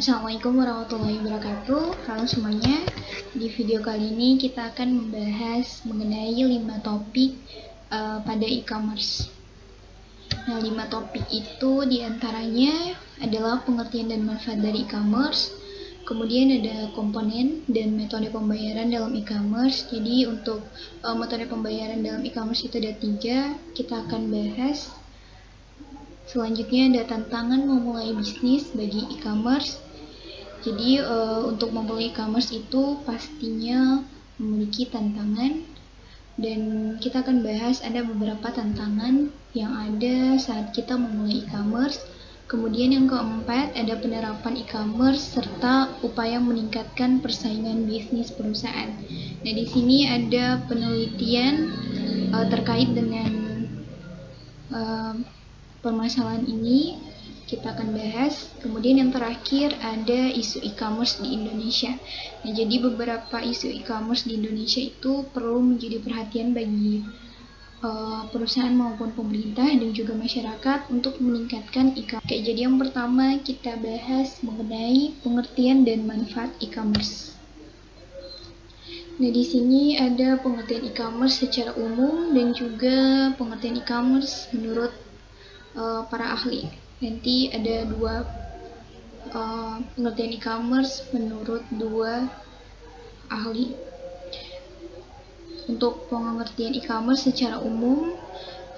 Assalamualaikum warahmatullahi wabarakatuh. Halo semuanya. Di video kali ini kita akan membahas mengenai 5 topik pada e-commerce. Nah, 5 topik itu diantaranya adalah pengertian dan manfaat dari e-commerce, kemudian ada komponen dan metode pembayaran dalam e-commerce. Jadi untuk metode pembayaran dalam e-commerce itu ada 3, kita akan bahas. Selanjutnya ada tantangan memulai bisnis bagi e-commerce. Jadi untuk memulai e-commerce itu pastinya memiliki tantangan, dan kita akan bahas ada beberapa tantangan yang ada saat kita memulai e-commerce. Kemudian yang keempat ada penerapan e-commerce serta upaya meningkatkan persaingan bisnis perusahaan. Nah, di sini ada penelitian terkait dengan permasalahan ini kita akan bahas. Kemudian yang terakhir ada isu e-commerce di Indonesia. Nah, jadi beberapa isu e-commerce di Indonesia itu perlu menjadi perhatian bagi perusahaan maupun pemerintah dan juga masyarakat untuk meningkatkan e-commerce. Oke, jadi yang pertama kita bahas mengenai pengertian dan manfaat e-commerce. Nah, di sini ada pengertian e-commerce secara umum dan juga pengertian e-commerce menurut para ahli. Nanti ada 2 pengertian e-commerce menurut 2 ahli. Untuk pengertian e-commerce secara umum,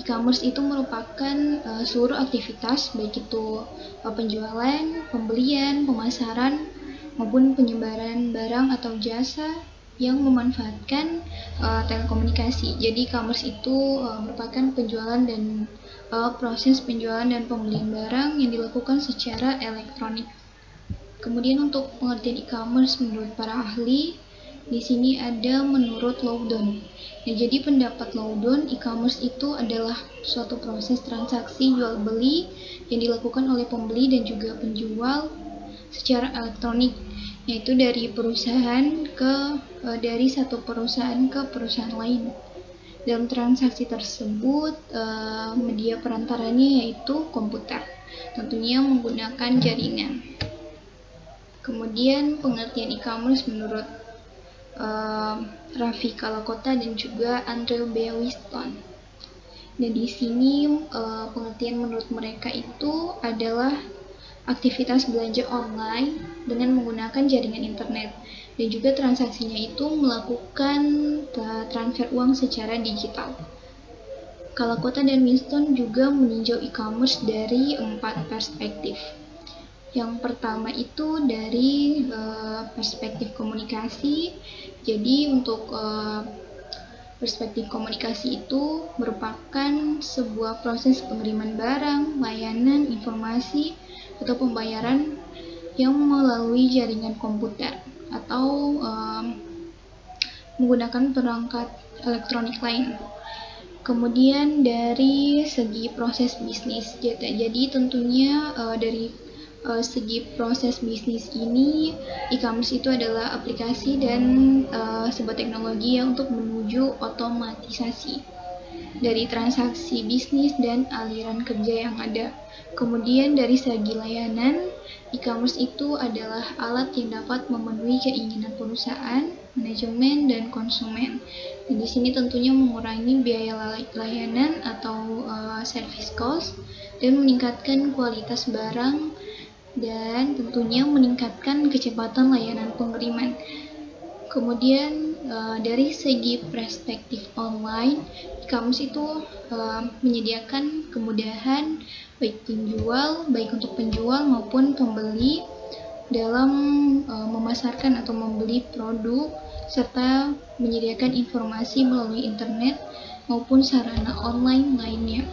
e-commerce itu merupakan seluruh aktivitas baik itu penjualan, pembelian, pemasaran maupun penyebaran barang atau jasa yang memanfaatkan telekomunikasi. Jadi e-commerce itu merupakan penjualan dan proses penjualan dan pembelian barang yang dilakukan secara elektronik. Kemudian untuk pengertian e-commerce menurut para ahli, di sini ada menurut Loudon. Nah, jadi pendapat Loudon, e-commerce itu adalah suatu proses transaksi jual beli yang dilakukan oleh pembeli dan juga penjual secara elektronik, yaitu dari satu perusahaan ke perusahaan lain. Dalam transaksi tersebut, media perantaranya yaitu komputer, tentunya menggunakan jaringan. Kemudian pengertian e-commerce menurut Raffi Kalakota dan juga Andrew B. Winston. Dan di sini pengertian menurut mereka itu adalah aktivitas belanja online dengan menggunakan jaringan internet, dan juga transaksinya itu melakukan transfer uang secara digital. Kalakota dan Winston juga meninjau e-commerce dari 4 perspektif. Yang pertama itu dari perspektif komunikasi. Jadi untuk perspektif komunikasi itu merupakan sebuah proses pengiriman barang, layanan, informasi, atau pembayaran yang melalui jaringan komputer atau menggunakan perangkat elektronik lain. Kemudian dari segi proses bisnis, jadi tentunya dari segi proses bisnis ini, e-commerce itu adalah aplikasi dan sebuah teknologi yang untuk menuju otomatisasi dari transaksi bisnis dan aliran kerja yang ada. Kemudian dari segi layanan, e-commerce itu adalah alat yang dapat memenuhi keinginan perusahaan, manajemen, dan konsumen. Dan di sini tentunya mengurangi biaya layanan atau service cost dan meningkatkan kualitas barang, dan tentunya meningkatkan kecepatan layanan pengiriman. Kemudian dari segi perspektif online, e-commerce itu menyediakan kemudahan baik untuk penjual maupun pembeli dalam memasarkan atau membeli produk, serta menyediakan informasi melalui internet maupun sarana online lainnya.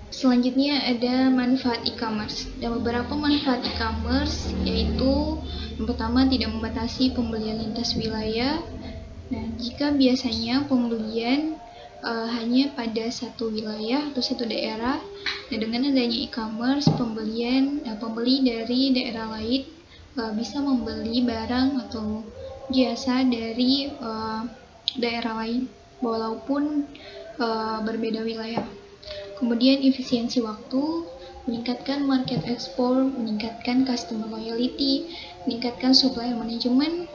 Selanjutnya ada manfaat e-commerce. Dan beberapa manfaat e-commerce yaitu yang pertama, tidak membatasi pembelian lintas wilayah. Nah, jika biasanya pembelian hanya pada satu wilayah atau satu daerah, nah dengan adanya e-commerce, pembeli dari daerah lain bisa membeli barang atau jasa dari daerah lain walaupun berbeda wilayah. Kemudian efisiensi waktu, meningkatkan market export, meningkatkan customer loyalty, meningkatkan supplier management,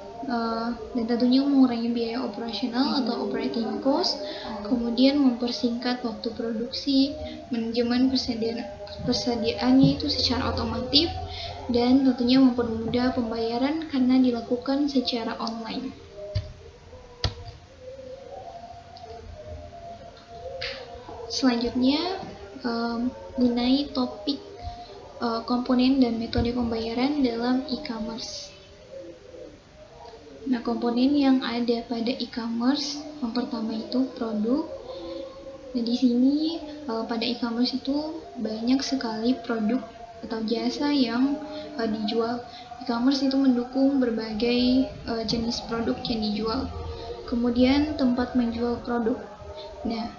dan tentunya mengurangi biaya operasional atau operating cost, kemudian mempersingkat waktu produksi, manajemen persediaannya itu secara otomatis, dan tentunya mempermudah pembayaran karena dilakukan secara online. Selanjutnya mengenai topik komponen dan metode pembayaran dalam e-commerce. Nah, komponen yang ada pada e-commerce yang pertama itu produk. Nah, di sini pada e-commerce itu banyak sekali produk atau jasa yang dijual. E-commerce itu mendukung berbagai jenis produk yang dijual. Kemudian tempat menjual produk. Nah,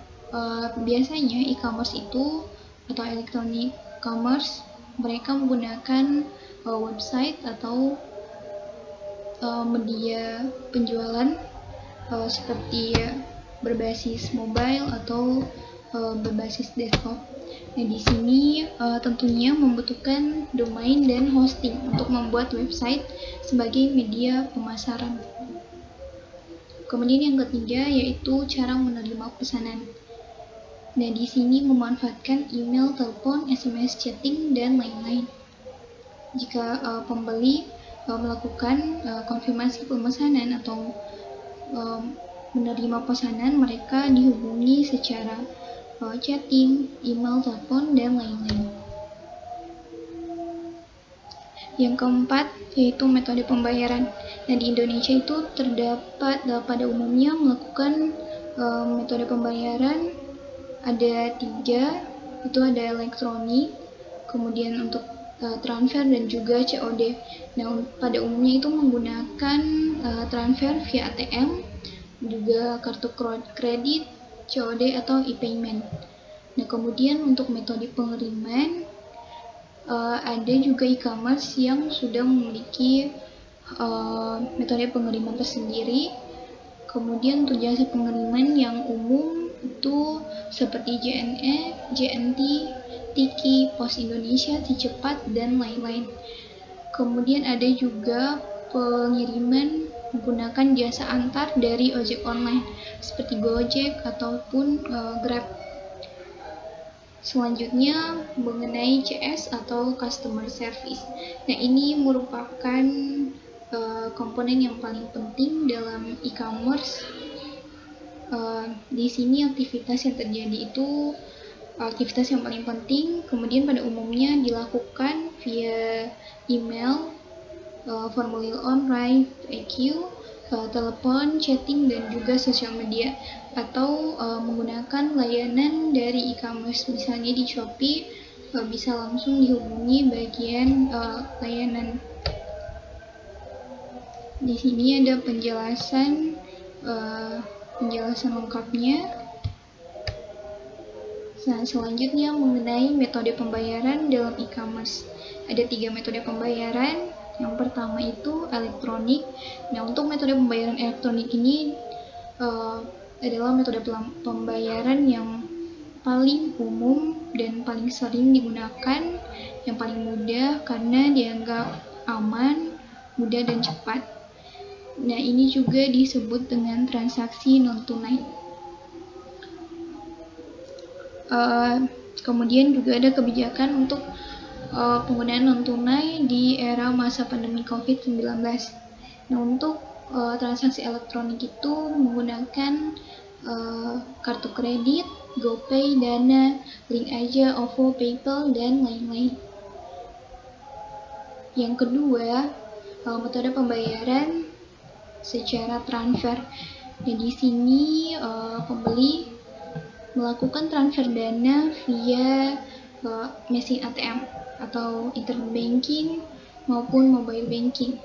biasanya e-commerce itu atau electronic commerce mereka menggunakan website atau media penjualan seperti berbasis mobile atau berbasis desktop. Nah, di sini tentunya membutuhkan domain dan hosting untuk membuat website sebagai media pemasaran. Kemudian yang ketiga yaitu cara menerima pesanan. Nah, di sini memanfaatkan email, telepon, SMS, chatting, dan lain-lain. Jika pembeli melakukan konfirmasi pemesanan atau menerima pesanan, mereka dihubungi secara chatting, email, telepon, dan lain-lain. Yang keempat yaitu metode pembayaran. Nah, di Indonesia itu terdapat pada umumnya melakukan metode pembayaran ada 3, itu ada elektronik, kemudian untuk transfer dan juga COD. Nah, pada umumnya itu menggunakan transfer via ATM, juga kartu kredit, COD atau e-payment. Nah, kemudian untuk metode pengiriman ada juga e-commerce yang sudah memiliki metode pengiriman tersendiri. Kemudian untuk jasa pengiriman yang umum itu seperti JNE, JNT, Tiki, Pos Indonesia, Si Cepat, dan lain-lain. Kemudian ada juga pengiriman menggunakan jasa antar dari ojek online seperti Gojek ataupun Grab. Selanjutnya mengenai CS atau Customer Service. Nah, ini merupakan komponen yang paling penting dalam e-commerce. Di sini aktivitas yang terjadi itu aktivitas yang paling penting, kemudian pada umumnya dilakukan via email, formulir online, FAQ, telepon, chatting, dan juga sosial media, atau menggunakan layanan dari e-commerce. Misalnya di Shopee bisa langsung dihubungi bagian layanan. Di sini ada penjelasan lengkapnya. Nah, selanjutnya mengenai metode pembayaran dalam e-commerce. Ada 3 metode pembayaran. Yang pertama itu elektronik. Nah, untuk metode pembayaran elektronik ini adalah metode pembayaran yang paling umum dan paling sering digunakan, yang paling mudah karena dianggap aman, mudah, dan cepat. Nah, ini juga disebut dengan transaksi non-tunai. Kemudian juga ada kebijakan untuk penggunaan non-tunai di era masa pandemi COVID-19. Nah, untuk transaksi elektronik itu menggunakan kartu kredit, GoPay, Dana, Link Aja, OVO, PayPal, dan lain-lain. Yang kedua, metode pembayaran secara transfer. Nah, di sini pembeli melakukan transfer dana via mesin ATM atau internet banking maupun mobile banking.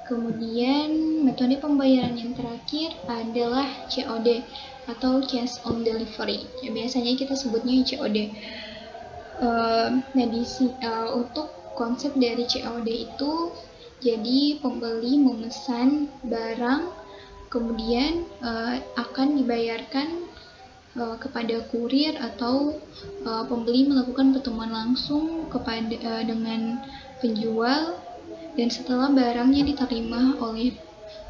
Kemudian metode pembayaran yang terakhir adalah COD atau cash on delivery. Ya, biasanya kita sebutnya COD. Untuk konsep dari COD itu, jadi pembeli memesan barang, kemudian akan dibayarkan kepada kurir atau pembeli melakukan pertemuan langsung dengan penjual, dan setelah barangnya diterima oleh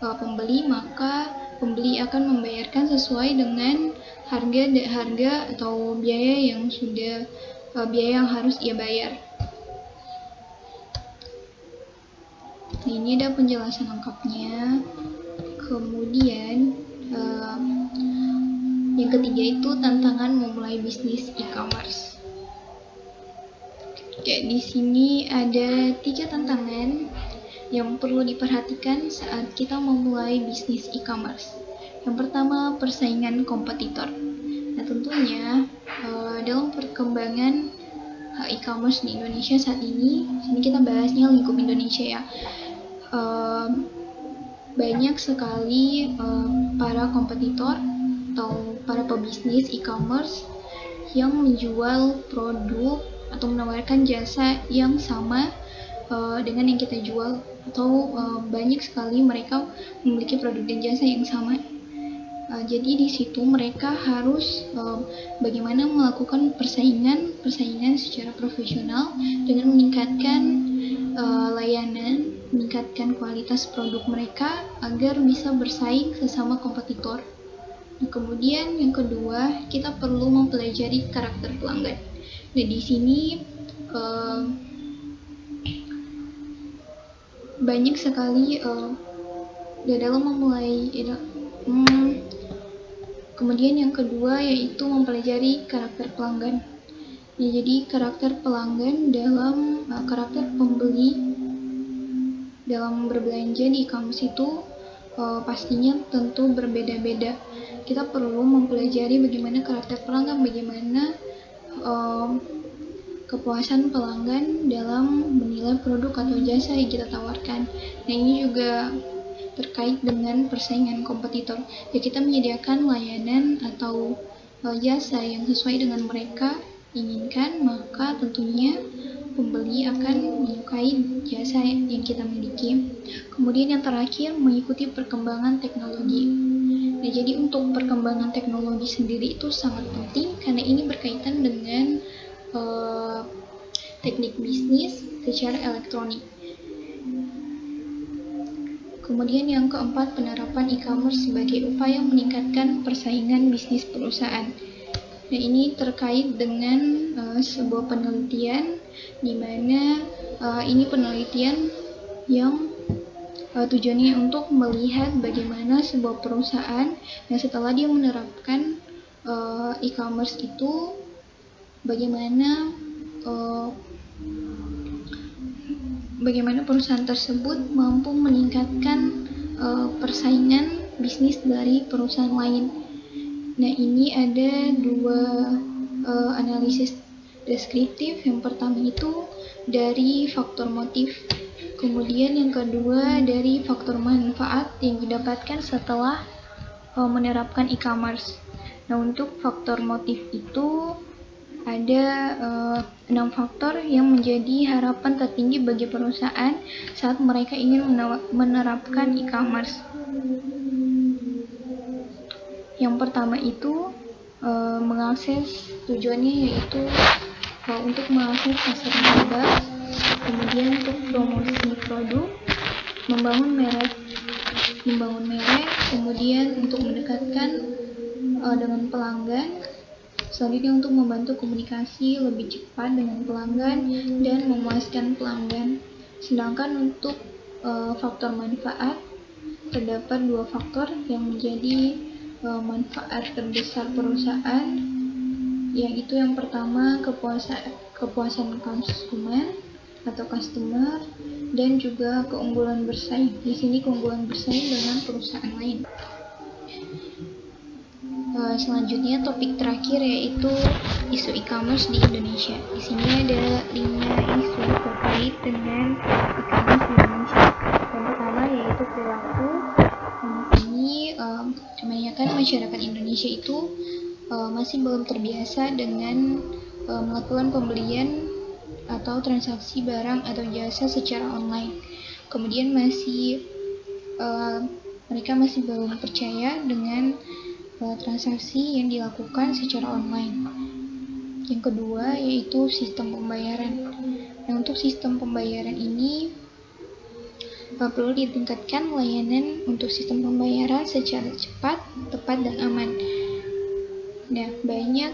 pembeli, maka pembeli akan membayarkan sesuai dengan harga atau biaya yang harus ia bayar. Nah, ini ada penjelasan lengkapnya. Kemudian yang ketiga itu tantangan memulai bisnis e-commerce. Oke, di sini ada 3 tantangan yang perlu diperhatikan saat kita memulai bisnis e-commerce. Yang pertama, persaingan kompetitor. Nah, tentunya dalam perkembangan e-commerce di Indonesia saat ini kita bahasnya lingkup Indonesia ya. Banyak sekali para kompetitor atau para pebisnis e-commerce yang menjual produk atau menawarkan jasa yang sama dengan yang kita jual, atau banyak sekali mereka memiliki produk dan jasa yang sama. Jadi di situ mereka harus bagaimana melakukan persaingan secara profesional dengan meningkatkan layanan, meningkatkan kualitas produk mereka agar bisa bersaing sesama kompetitor. Nah, kemudian yang kedua, kita perlu mempelajari karakter pelanggan. Nah, di sini banyak sekali dalam memulai kemudian yang kedua yaitu mempelajari karakter pelanggan. Nah, jadi karakter pelanggan dalam karakter pembeli dalam berbelanja di e-commerce itu pastinya tentu berbeda-beda. Kita perlu mempelajari bagaimana karakter pelanggan, bagaimana kepuasan pelanggan dalam menilai produk atau jasa yang kita tawarkan. Nah, ini juga terkait dengan persaingan kompetitor. Ya, kita menyediakan layanan atau jasa yang sesuai dengan mereka inginkan, maka tentunya pembeli akan menyukai jasa yang kita miliki. Kemudian yang terakhir, mengikuti perkembangan teknologi. Nah, jadi untuk perkembangan teknologi sendiri itu sangat penting karena ini berkaitan dengan teknik bisnis secara elektronik. Kemudian yang keempat, penerapan e-commerce sebagai upaya meningkatkan persaingan bisnis perusahaan. Nah, ini terkait dengan sebuah penelitian di mana ini penelitian yang tujuannya untuk melihat bagaimana sebuah perusahaan setelah dia menerapkan e-commerce itu, bagaimana perusahaan tersebut mampu meningkatkan persaingan bisnis dari perusahaan lain. Nah, ini ada 2 analisis deskriptif. Yang pertama itu dari faktor motif, kemudian yang kedua dari faktor manfaat yang didapatkan setelah menerapkan e-commerce. Nah, untuk faktor motif itu ada 6 faktor yang menjadi harapan tertinggi bagi perusahaan saat mereka ingin menerapkan e-commerce. Yang pertama itu mengakses, tujuannya yaitu untuk mengakses pasar global, kemudian untuk promosi produk, membangun merek, kemudian untuk mendekatkan dengan pelanggan, selanjutnya untuk membantu komunikasi lebih cepat dengan pelanggan dan memuaskan pelanggan. Sedangkan untuk faktor manfaat, terdapat 2 faktor yang menjadi manfaat terbesar perusahaan, yaitu yang pertama kepuasan konsumen atau customer, dan juga keunggulan bersaing. Di sini keunggulan bersaing dengan perusahaan lain. Selanjutnya topik terakhir yaitu isu e-commerce di Indonesia. Di sini ada 5 isu terkait dengan e-commerce di Indonesia. Yang pertama yaitu perilaku. Di sini kebanyakan masyarakat Indonesia itu masih belum terbiasa dengan melakukan pembelian atau transaksi barang atau jasa secara online. Kemudian mereka masih belum percaya dengan transaksi yang dilakukan secara online. Yang kedua yaitu sistem pembayaran. Nah, untuk sistem pembayaran ini perlu ditingkatkan layanan untuk sistem pembayaran secara cepat, tepat, dan aman. Nah, banyak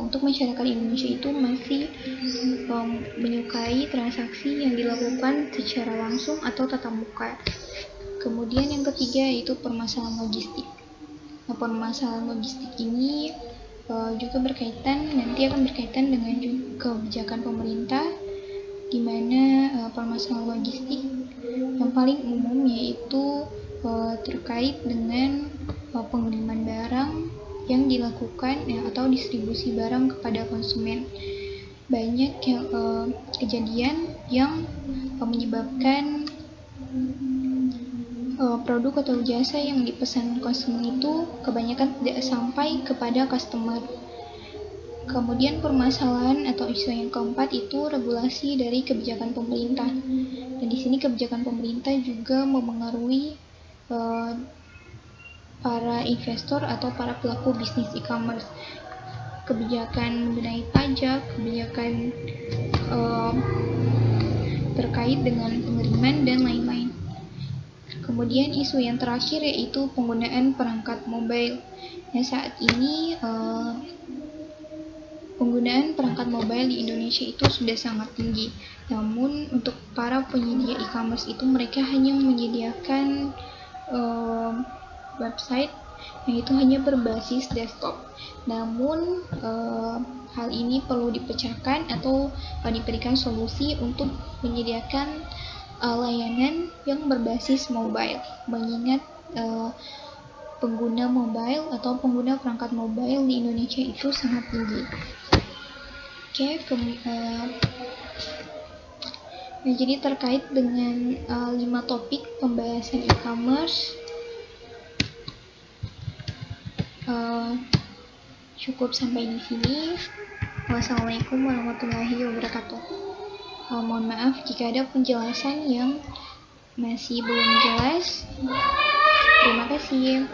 untuk masyarakat Indonesia itu masih menyukai transaksi yang dilakukan secara langsung atau tatap muka. Kemudian yang ketiga yaitu permasalahan logistik. Nah, permasalahan logistik ini juga nanti akan berkaitan dengan kebijakan pemerintah, di mana permasalahan logistik yang paling umum yaitu terkait dengan pengiriman barang yang dilakukan atau distribusi barang kepada konsumen. Banyak kejadian yang menyebabkan produk atau jasa yang dipesan konsumen itu kebanyakan tidak sampai kepada customer. Kemudian permasalahan atau isu yang keempat itu regulasi dari kebijakan pemerintah. Dan di sini kebijakan pemerintah juga memengaruhi para investor atau para pelaku bisnis e-commerce. Kebijakan mengenai pajak, kebijakan terkait dengan pengiriman dan lain-lain. Kemudian isu yang terakhir yaitu penggunaan perangkat mobile. Nah, saat ini penggunaan perangkat mobile di Indonesia itu sudah sangat tinggi. Namun untuk para penyedia e-commerce itu mereka hanya menyediakan website yang itu hanya berbasis desktop. Namun hal ini perlu dipecahkan atau diberikan solusi untuk menyediakan layanan yang berbasis mobile, mengingat pengguna mobile atau pengguna perangkat mobile di Indonesia itu sangat tinggi. Nah, jadi terkait dengan 5 topik pembahasan e-commerce, cukup sampai di sini. Wassalamualaikum warahmatullahi wabarakatuh. Mohon maaf jika ada penjelasan yang masih belum jelas. Terima kasih.